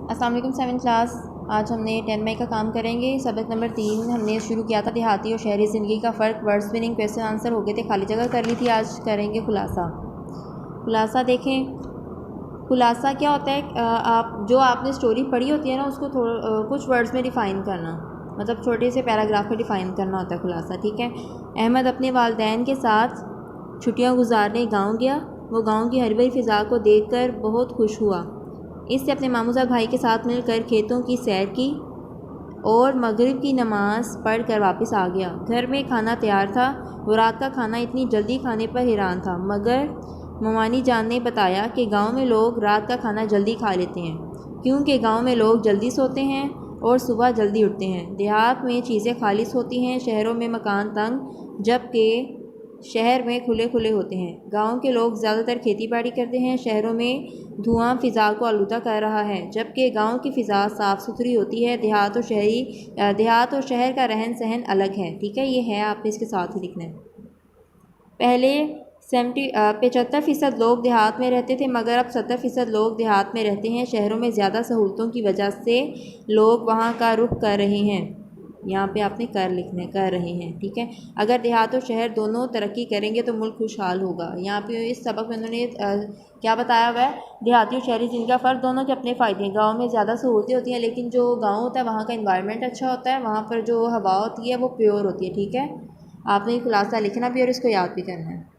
अस्सलाम वालेकुम 7th class. आज हमने 10 मई का काम करेंगे। सबक नंबर 3 हमने शुरू किया था देहाती और शहरी ज़िंदगी का फ़र्क, वर्ड स्पिनिंग, क्वेश्चन आंसर हो गए थे, खाली जगह कर ली थी। आज करेंगे खुलासा। खुलासा देखें, खुलासा क्या होता है, आपने स्टोरी पढ़ी होती है ना, उसको कुछ वर्ड्स में डिफ़ाइन करना, मतलब छोटे से पैराग्राफ में डिफ़ाइन करना होता है खुलासा। ठीक है। अहमद अपने वालिदैन के साथ छुट्टियां गुजारने गाँव गया। वो गाँव की हरी भरी फ़िज़ा को देखकर बहुत खुश हुआ। इससे अपने मामूज़ाद भाई के साथ मिलकर खेतों की सैर की और मगरिब की नमाज़ पढ़ कर वापस आ गया। घर में खाना तैयार था। वो रात का खाना इतनी जल्दी खाने पर हैरान था, मगर ममानी जान ने बताया कि गांव में लोग रात का खाना जल्दी खा लेते हैं, क्योंकि गांव में लोग जल्दी सोते हैं और सुबह जल्दी उठते हैं। देहात में चीज़ें खालिस होती हैं, शहरों में मकान तंग, जबकि शहर में खुले खुले होते हैं। गांव के लोग ज़्यादातर खेती बाड़ी करते हैं। शहरों में धुआं फ़िज़ा को आलूदा कर रहा है, जबकि गांव की फ़िज़ा साफ़ सुथरी होती है। देहात और शहर का रहन सहन अलग है। ठीक है, ये है, आपने इसके साथ ही लिखना है। पहले 75% लोग देहात में रहते थे, मगर अब 70% लोग देहात में रहते हैं। शहरों में ज़्यादा सहूलतों की वजह से लोग वहाँ का रुख कर रहे हैं। यहाँ पे आपने कर लिखना है, कर रहे हैं। ठीक है। अगर देहात और शहर दोनों तरक्की करेंगे तो मुल्क खुशहाल होगा। यहाँ पे इस सबक में उन्होंने क्या बताया हुआ है, देहाती और शहरी ज़िंदगी का फ़र्क, दोनों के अपने फ़ायदे हैं। गाँव में ज़्यादा सहूलतें होती हैं, लेकिन जो गाँव होता है वहाँ का इन्वायरमेंट अच्छा होता है, वहाँ पर जो हवा होती है वो प्योर होती है। ठीक है। आपने खुलासा लिखना भी और इसको याद भी करना है।